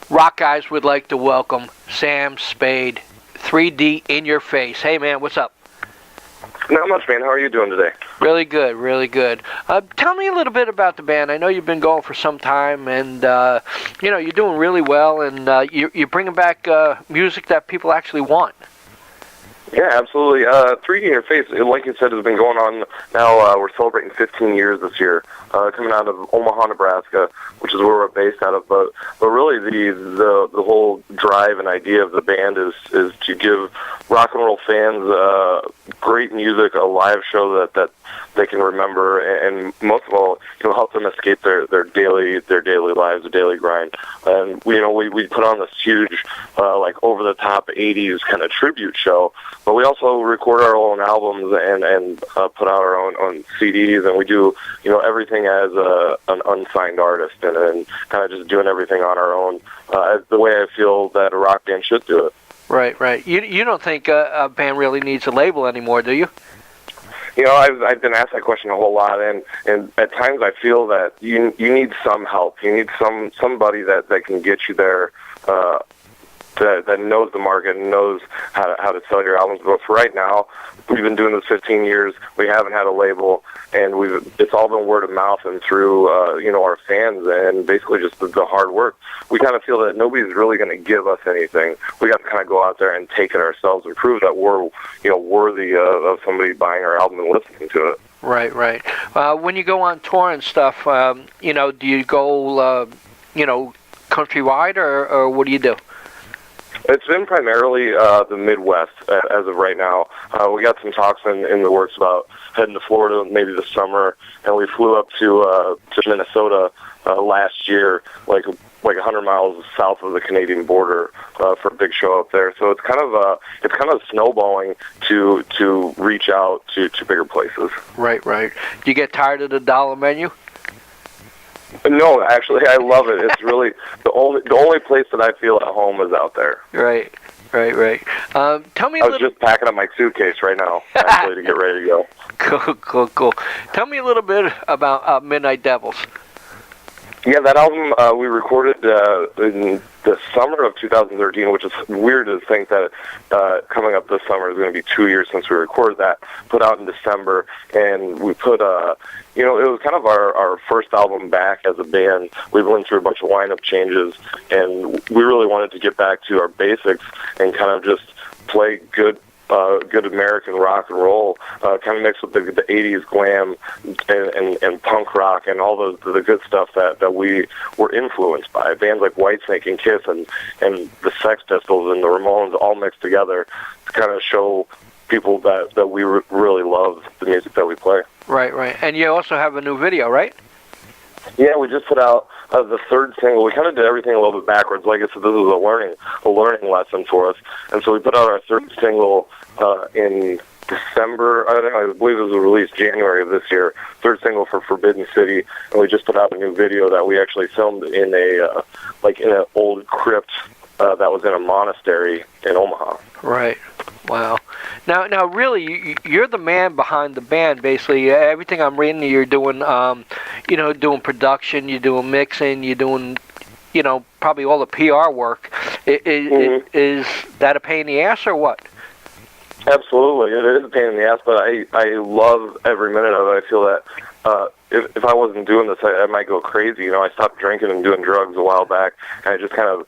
Rockeyez would like to welcome Sam Spade, 3D in your face. Hey, man, what's up? Not much, man. How are you doing today? Really good, really good. Tell me a little bit about the band. I know you've been going for some time, and you're doing really well, and you're bringing back music that people actually want. Yeah, absolutely. 3D in Your Face, like you said, has been going on now. We're celebrating 15 years this year, coming out of Omaha, Nebraska, which is where we're based out of. But really, the whole drive and idea of the band is to give rock and roll fans great music, a live show that they can remember, and most of all, help them escape their daily lives, their daily grind. And we put on this huge, over the top '80s kind of tribute show. But we also record our own albums and put out our own CDs, and we do everything as an unsigned artist and kind of just doing everything on our own, the way I feel that a rock band should do it. Right. You don't think a band really needs a label anymore, do you? I've been asked that question a whole lot, and at times I feel that you need some help. You need somebody that can get you there. That knows the market and knows how to sell your albums. But for right now, we've been doing this 15 years. We haven't had a label, and it's all been word of mouth and through our fans and basically just the hard work. We kind of feel that nobody's really going to give us anything. We got to kind of go out there and take it ourselves and prove that we're worthy of somebody buying our album and listening to it. Right. When you go on tour and stuff, do you go countrywide or what do you do? It's been primarily the Midwest as of right now. We got some talks in the works about heading to Florida maybe this summer, and we flew up to Minnesota last year, like 100 miles south of the Canadian border for a big show up there. So it's kind of snowballing to reach out to bigger places. Right. Do you get tired of the dollar menu? No, actually, I love it. It's really the only place that I feel at home is out there. Right. Tell me. I was just packing up my suitcase right now, actually, to get ready to go. Cool. Tell me a little bit about Midnight Devils. Yeah, that album we recorded in the summer of 2013, which is weird to think that coming up this summer is going to be 2 years since we recorded that. Put out in December, and we put it was kind of our first album back as a band. We went through a bunch of lineup changes, and we really wanted to get back to our basics and kind of just play good American rock and roll, kind of mixed with the 80s glam and punk rock and all the good stuff that we were influenced by. Bands like Whitesnake and Kiss and the Sex Pistols and the Ramones all mixed together to kind of show people that we really love the music that we play. Right. And you also have a new video, right? Yeah, we just put out the third single. We kind of did everything a little bit backwards. Like I said, this was a learning lesson for us. And so we put out our third single in December. I believe it was released January of this year. Third single for Forbidden City, and we just put out a new video that we actually filmed in an old crypt that was in a monastery in Omaha. Right. Wow. Now, really, you're the man behind the band. Basically, everything I'm reading, you're doing, doing production, you're doing mixing, you're doing, probably all the PR work. Is that a pain in the ass or what? Absolutely, it is a pain in the ass, but I love every minute of it. I feel that if I wasn't doing this, I might go crazy. I stopped drinking and doing drugs a while back, and I just kind of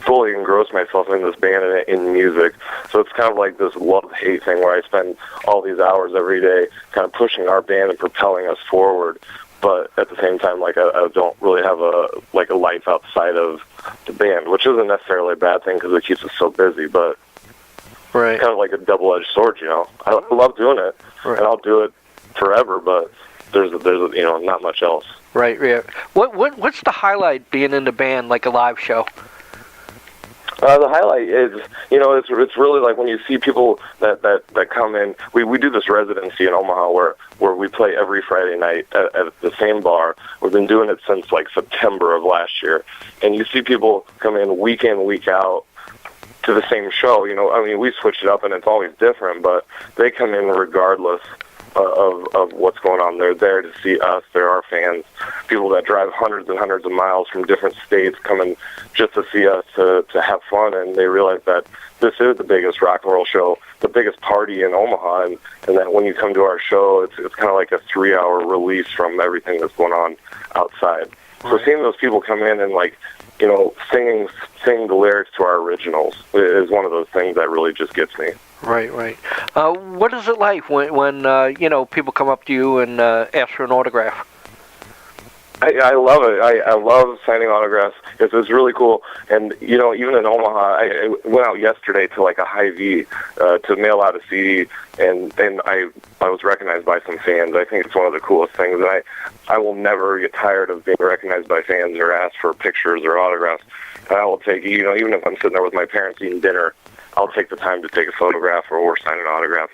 fully engrossed myself in this band and in music. So it's kind of like this love-hate thing where I spend all these hours every day kind of pushing our band and propelling us forward. But at the same time, I don't really have a life outside of the band, which isn't necessarily a bad thing because it keeps us so busy. But right. It's kind of like a double-edged sword, I love doing it, right. And I'll do it forever. But there's not much else. Right. Yeah. What's the highlight being in the band, like a live show? The highlight is, it's really like when you see people that come in. We do this residency in Omaha where we play every Friday night at the same bar. We've been doing it since September of last year, and you see people come in, week out to the same show. We switch it up and it's always different, but they come in regardless of what's going on. They're there to see us. They're our fans. People that drive hundreds and hundreds of miles from different states coming just to see us to have fun, and they realize that this is the biggest rock and roll show, the biggest party in Omaha, and that when you come to our show, it's kind of like a 3-hour release from everything that's going on outside. So seeing those people come in and sing the lyrics to our originals is one of those things that really just gets me. Right. What is it like when people come up to you and ask for an autograph? I love it. I love signing autographs. It's really cool. And, even in Omaha, I went out yesterday to like a Hy-Vee to mail out a CD, and I was recognized by some fans. I think it's one of the coolest things. And I will never get tired of being recognized by fans or asked for pictures or autographs. And I will take, even if I'm sitting there with my parents eating dinner, I'll take the time to take a photograph or sign an autograph.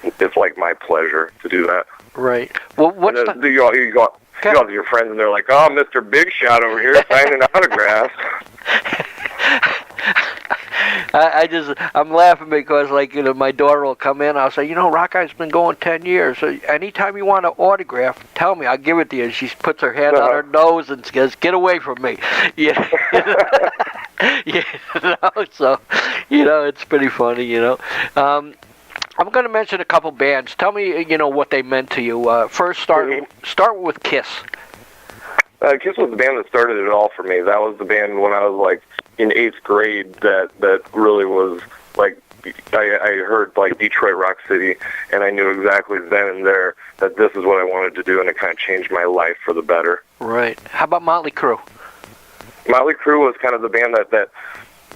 It's like my pleasure to do that. Right. Well, what's you go out to your friends and they're like, "Oh, Mr. Big Shot over here signing autographs." I'm laughing because my daughter will come in. I'll say, Rockeyez been going 10 years. So anytime you want an autograph, tell me. I'll give it to you. And she puts her hand on her nose and says, "Get away from me." Yeah. So it's pretty funny. I'm going to mention a couple bands. Tell me, what they meant to you. First, start with Kiss. Kiss was the band that started it all for me. That was the band when I was in 8th grade that really was I heard Detroit Rock City, and I knew exactly then and there that this is what I wanted to do, and it kind of changed my life for the better. Right. How about Motley Crue? Motley Crue was kind of the band that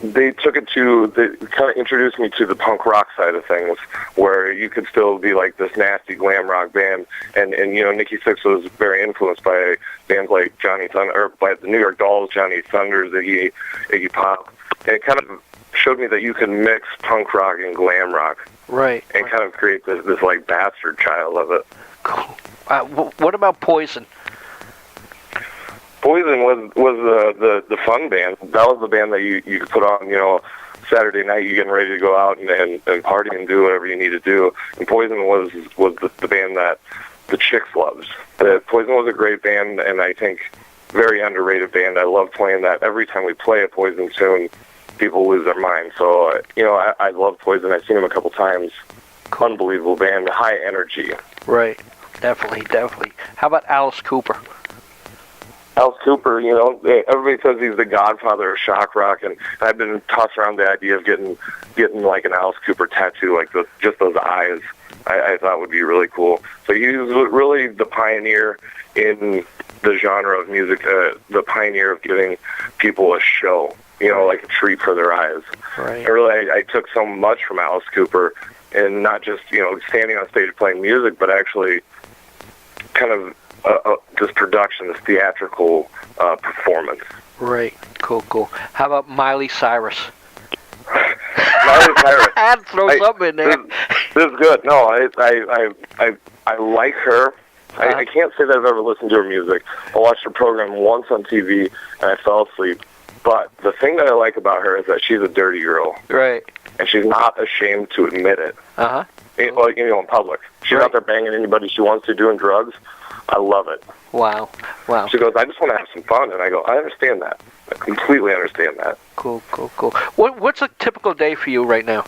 they took it to, they kind of introduced me to the punk rock side of things, where you could still be this nasty glam rock band, and Nikki Sixx was very influenced by bands like Johnny Thunder, or by the New York Dolls, Johnny Thunders, Iggy Pop, and it kind of showed me that you can mix punk rock and glam rock, right, and kind of create this bastard child of it. Cool. What about Poison? Poison was the fun band. That was the band that you could put on, Saturday night. You're getting ready to go out and party and do whatever you need to do. And Poison was the band that the chicks loved. Poison was a great band, and I think very underrated band. I love playing that. Every time we play a Poison tune, people lose their mind. So I love Poison. I've seen them a couple times. Cool. Unbelievable band, high energy. Right, definitely. How about Alice Cooper? Alice Cooper, everybody says he's the godfather of shock rock, and I've been tossed around the idea of getting an Alice Cooper tattoo, just those eyes. I thought would be really cool. So he was really the pioneer in the genre of music, the pioneer of giving people a show, like a treat for their eyes. Right. And really, I took so much from Alice Cooper, and not just standing on stage playing music, but actually kind of this production, this theatrical performance. Right. Cool. How about Miley Cyrus? Miley Cyrus. I had to throw something in there. This is good. No, I like her. I can't say that I've ever listened to her music. I watched her program once on TV, and I fell asleep. But the thing that I like about her is that she's a dirty girl. Right. And she's not ashamed to admit it. Uh-huh. In public. She's out there banging anybody she wants to, doing drugs. I love it. Wow. She goes, "I just want to have some fun." And I go, "I understand that. I completely understand that." Cool. What's a typical day for you right now?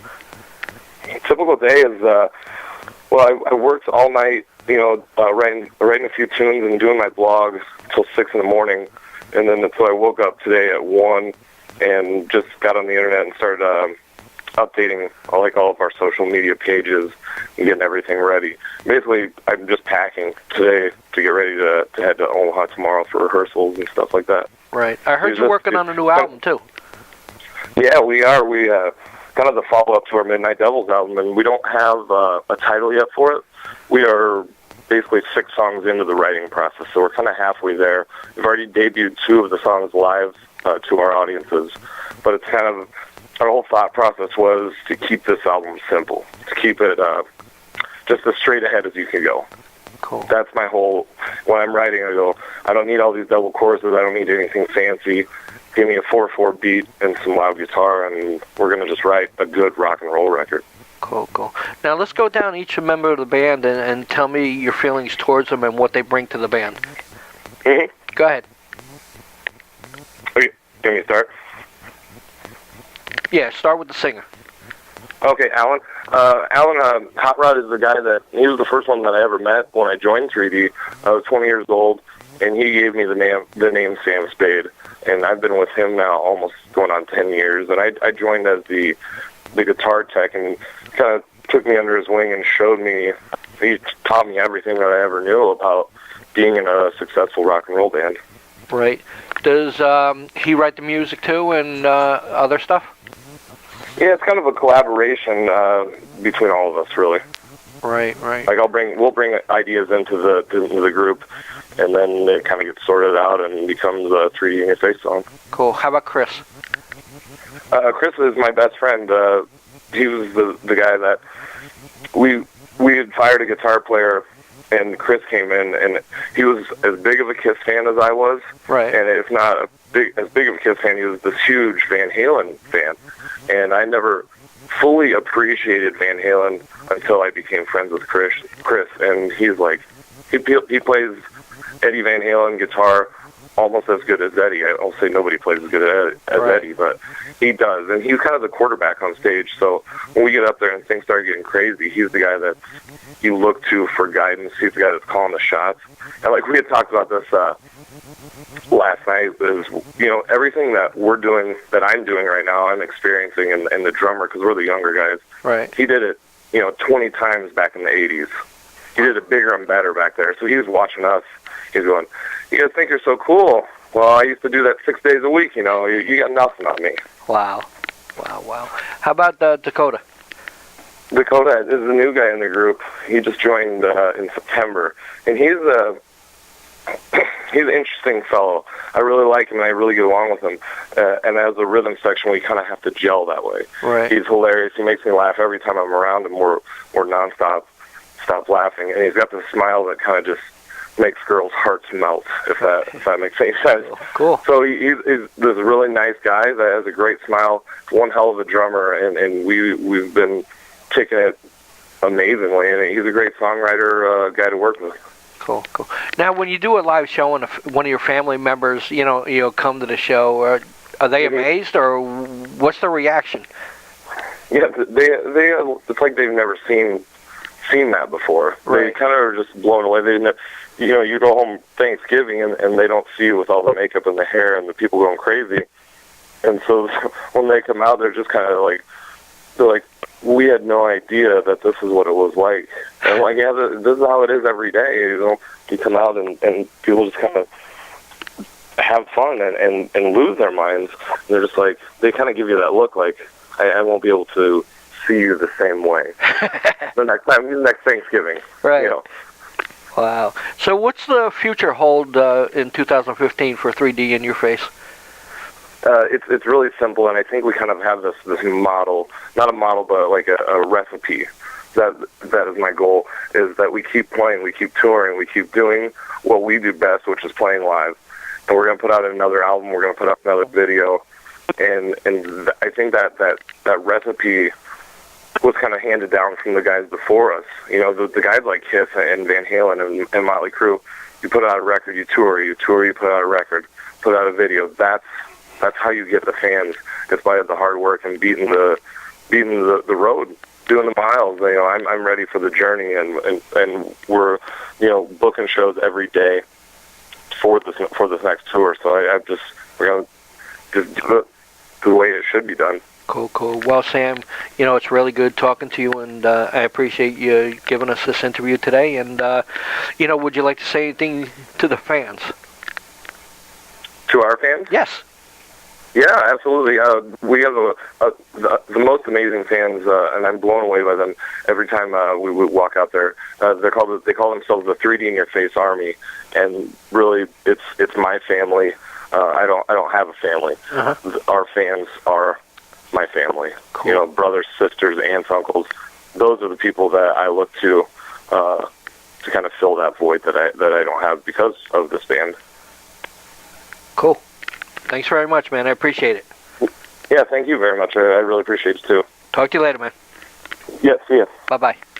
A typical day is, I worked all night, writing a few tunes and doing my blog till 6 in the morning. And then so I woke up today at 1 and just got on the internet and started updating all of our social media pages and getting everything ready. Basically, I'm just packing today to get ready to head to Omaha tomorrow for rehearsals and stuff like that. Right. I heard you're working on a new album, too. Yeah, we are. We kind of the follow-up to our Midnight Devils album, and we don't have a title yet for it. We are basically 6 songs into the writing process, so we're kind of halfway there. We've already debuted 2 of the songs live to our audiences, but it's kind of, our whole thought process was to keep this album simple, to keep it just as straight ahead as you can go. Cool. That's my whole, when I'm writing, I go, I don't need all these double choruses, I don't need anything fancy. Give me a 4/4 beat and some loud guitar, and we're going to just write a good rock and roll record. Cool, cool. Now let's go down each member of the band and tell me your feelings towards them and what they bring to the band. Mm-hmm. Go ahead. Okay, can we start? Yeah, start with the singer. Okay, Alan. Alan Hot Rod is the guy he was the first one that I ever met when I joined 3D. I was 20 years old, and he gave me the name Sam Spade. And I've been with him now almost going on 10 years. And I joined as the guitar tech, and kind of took me under his wing and he taught me everything that I ever knew about being in a successful rock and roll band. Right. Does he write the music too and other stuff? Yeah, it's kind of a collaboration between all of us, really. Right, right. Like we'll bring ideas into the group, and then it kind of gets sorted out and becomes a 3D in Your Face song. Cool. How about Chris? Chris is my best friend. He was the guy that we had fired a guitar player, and Chris came in, and he was as big of a Kiss fan as I was. Right. And if not as big of a Kiss fan, he was this huge Van Halen fan. And I never fully appreciated Van Halen until I became friends with Chris. And he's like, he plays Eddie Van Halen guitar almost as good as Eddie. I'll say nobody plays as good as Eddie, but he does. And he's kind of the quarterback on stage. So when we get up there and things start getting crazy, he's the guy that you look to for guidance. He's the guy that's calling the shots. And like we had talked about this last night, is, everything that we're doing, that I'm doing right now, I'm experiencing, and the drummer, because we're the younger guys. Right. He did it, 20 times back in the 80s. He did it bigger and better back there. So he was watching us. He's going, "You guys think you're so cool? Well, I used to do that 6 days a week. You got nothing on me." Wow. How about Dakota? Dakota is the new guy in the group. He just joined in September, and he's an interesting fellow. I really like him, and I really get along with him. And as a rhythm section, we kind of have to gel that way. Right. He's hilarious. He makes me laugh every time I'm around him. We're nonstop laughing, and he's got this smile that kind of just makes girls' hearts melt, if that makes any sense. Cool. So he's this really nice guy that has a great smile, one hell of a drummer, and we've been kicking it amazingly, and he's a great songwriter guy to work with. Cool. Now, when you do a live show and one of your family members, come to the show, are they amazed, or what's the reaction? Yeah, they it's like they've never seen that before. Right. They kind of are just blown away. You go home Thanksgiving and they don't see you with all the makeup and the hair and the people going crazy. And so when they come out, they're just kind of like, we had no idea that this is what it was like. And I'm like, yeah, this is how it is every day. You come out and people just kind of have fun and lose their minds. And they're just like, they kind of give you that look like, I won't be able to see you the same way the next Thanksgiving. Right. Wow. So what's the future hold in 2015 for 3D in Your Face? It's really simple, and I think we kind of have this model, not a model, but like a recipe. That is my goal, is that we keep playing, we keep touring, we keep doing what we do best, which is playing live. And we're going to put out another album, we're going to put out another video, and I think that recipe was kind of handed down from the guys before us. The guys like Kiss and Van Halen and Motley Crue, you put out a record, you tour, you put out a record, put out a video. That's how you get the fans. It's by the hard work and beating the road, doing the miles. I'm ready for the journey, and we're booking shows every day for this next tour. So we're gonna just do it the way it should be done. Cool. Well, Sam, it's really good talking to you, and I appreciate you giving us this interview today. And would you like to say anything to the fans? To our fans? Yes. Yeah, absolutely. We have the most amazing fans, and I'm blown away by them every time we walk out there. They call themselves the 3D in Your Face Army, and really, it's my family. I don't have a family. Uh-huh. Our fans are my family. Cool. Brothers, sisters, aunts, uncles. Those are the people that I look to kind of fill that void that I don't have because of this band. Cool. Thanks very much, man. I appreciate it. Yeah, thank you very much. I really appreciate it, too. Talk to you later, man. Yeah, see ya. Bye-bye.